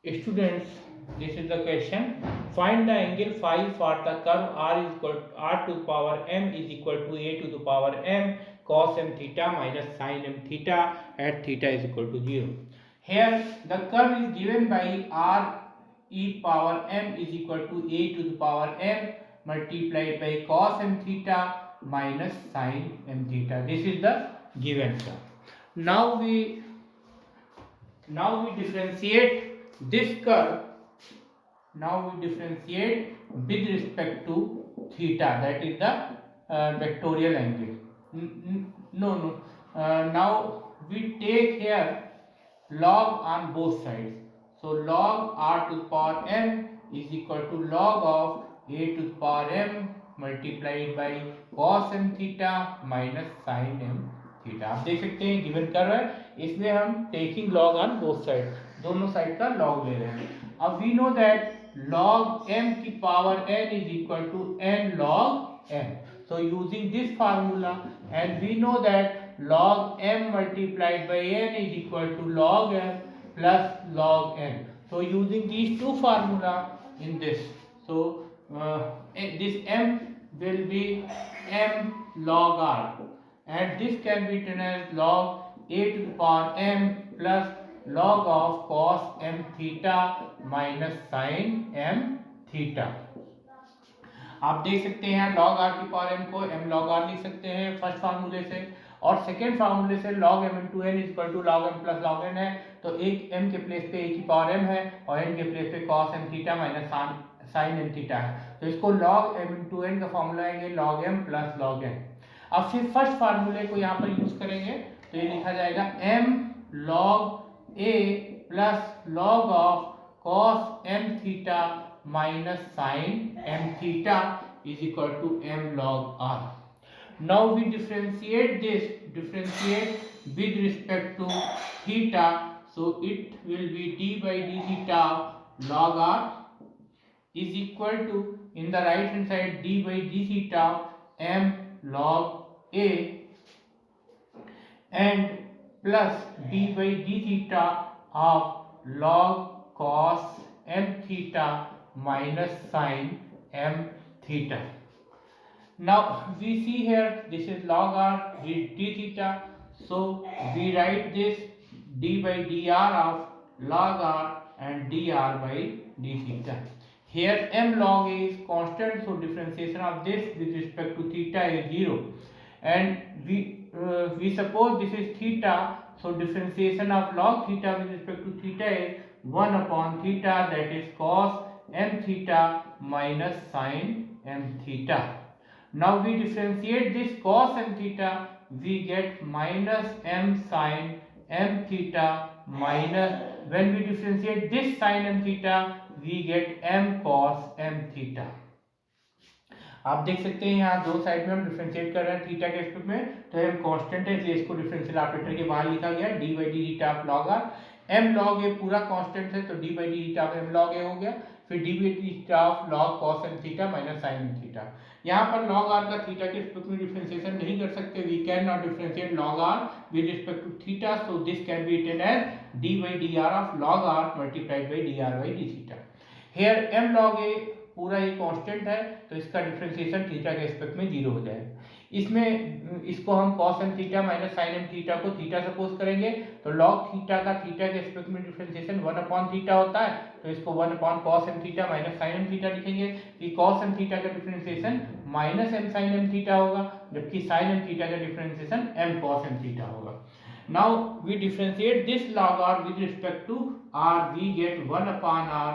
Students, this is the question. Find the angle phi for the curve r to the power m is equal to a to the power m cos m theta minus sin m theta at theta is equal to 0. Here the curve is given by r e power m is equal to a to the power m multiplied by cos m theta minus sin m theta. This is the given curve. Now we differentiate this curve. Now we differentiate with respect to theta, that is the vectorial angle. No, no. Now we take here log on both sides. So log r to the power m is equal to log of a to the power m multiplied by cos m theta minus sin m theta. आप देख सकते हैं given कर रहा है, इसमें हम taking log on both side, दोनों साइड का लॉग ले रहे हैं. अब we know that log m की power n is equal to n log m. So using this formula, and we know that log m multiplied by n is equal to log m plus log n. So using these two formula in this, so this m will be m log r, and this can be written as log a to the power m plus log of cos m theta minus sin m theta. आप देख सकते हैं log r की power m को m log r लिख सकते हैं first फार्मूले से, और सेकेंड फार्मूले से log m into n equal to log m plus log n है. तो एक m के प्लेस पे a की पावर m है और n के प्लेस पे cos m theta minus sin m theta है. तो इसको log m इंटू n का फॉर्मूला है log m plus log n. अब फिर फर्स्ट फार्मूले को यहाँ पर यूज करेंगे, तो ये लिखा जाएगा m log a plus log of cos m theta minus sin m theta is equal to m log r. Now we differentiate with respect to theta, so it will be d by d theta log r is equal to, in the right hand side, d by d theta m log a and plus d by d theta of log cos m theta minus sin m theta. Now we see here this is log r, this is d theta, so we write this d by dr of log r and dr by d theta. Here m log a is constant, so differentiation of this with respect to theta is 0, and we suppose this is theta, so differentiation of log theta with respect to theta is 1 upon theta, that is cos m theta minus sin m theta. Now we differentiate this cos m theta, we get minus m sin m theta minus, when we differentiate this sin m theta, we get m cos m theta. आप देख सकते हैं यहाँ दो side में हम differentiate कर रहे हैं थीटा के रिस्पेक्ट में, तो m कांस्टेंट है इसलिए इसको डिफरेंशियल ऑपरेटर के बाहर लिखा गया d by d theta of log r. m log a पूरा कांस्टेंट है तो d by d theta of m log a हो गया, फिर d by d theta of log cos m theta minus sin m theta. यहाँ पर log r का theta के रिस्पेक्ट में डिफरेंशिएशन नहीं कर सकते, we cannot differentiate log r with respect to theta, so this can be written as d by dr of log r multiplied by dr by d theta. Here m log a पूरा ये constant है, तो इसका differentiation theta के respect में 0 हो जाएगा. इसमें इसको हम cos m theta minus sin m theta को थीटा सपोज करेंगे, तो log थीटा का थीटा के रिस्पेक्ट में डिफरेंशिएशन 1 अपॉन थीटा होता है, तो इसको 1 upon cos m theta minus sin m theta लिखेंगे कि cos m थीटा का differentiation minus m sin m theta होगा, जबकि sin m थीटा का differentiation m cos m theta होगा. Now we differentiate this log r with respect to r, we get 1 upon r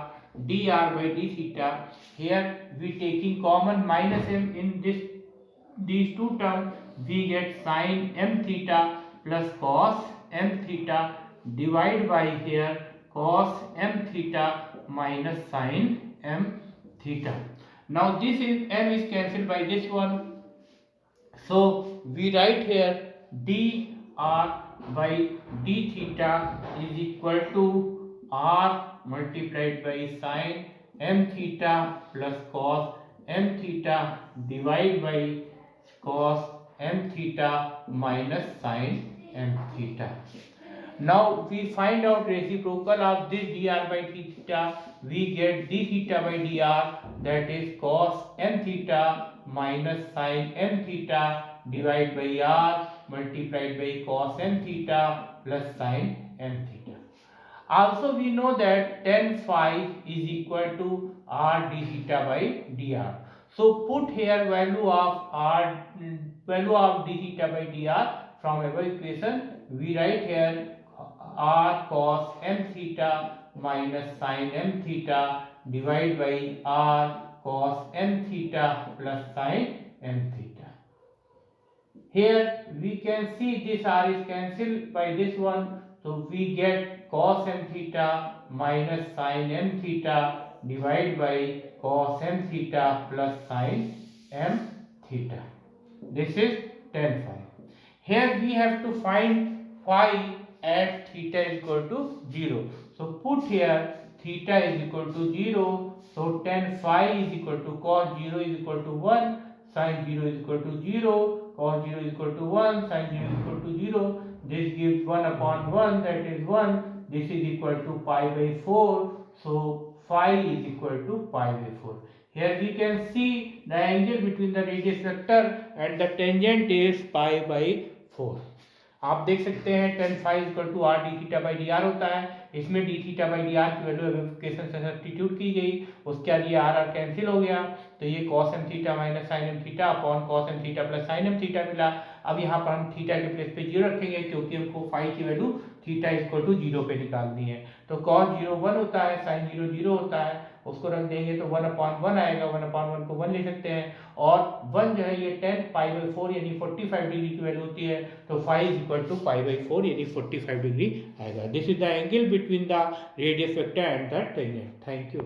dr by d theta. Here we taking common minus m in these two terms, we get sin m theta plus cos m theta divide by here cos m theta minus sin m theta. Now this is m is cancelled by this one, so we write here dr by d theta is equal to r multiplied by sin m theta plus cos m theta divided by cos m theta minus sin m theta. Now we find out reciprocal of this dr by theta. We get d theta by dr, that is cos m theta minus sin m theta divided by r multiplied by cos m theta plus sin m theta. Also we know that tan phi is equal to r d theta by dr. So put here value of d theta by dr from our equation. We write here r cos m theta minus sin m theta divided by r cos m theta plus sin m theta. Here we can see this r is cancelled by this one, so we get cos m theta minus sin m theta divided by cos m theta plus sin m theta. This is tan phi. Here we have to find phi at theta is equal to 0. So put here theta is equal to 0. So tan phi is equal to cos 0 is equal to 1, sin 0 is equal to 0, cos 0 is equal to 1, sin 0 is equal to 0. This gives 1 upon 1, that is 1. This is equal to pi by 4. So phi is equal to pi by 4. Here we can see the angle between the radius vector and the tangent is pi by 4. आप देख सकते हैं tan phi equal to r d theta by d r होता है. इसमें d theta by d r की value equation से substitute की गई, उसके बाद ये आर आर कैंसिल हो गया, तो ये cos m theta minus sin m theta upon cos m theta plus sin m theta मिला. अब यहाँ पर हम थीटा के प्लेस पे 0 रखेंगे क्योंकि हमको फाई की वैल्यू थीटा इक्वल टू 0 पे निकालनी है. तो cos 0 1 होता है, sin 0 0 होता है, उसको रख देंगे तो 1 अपॉन 1 आएगा. 1 अपॉन 1 को 1 ले सकते हैं और 1 जो है ये tan पाई बाई 4 यानी 45 डिग्री की वैल्यू होती है, तो phi is equal to pi by 4 यानी 45 डिग्री आएगा. This is the angle between the radius vector and the tangent. Thank you.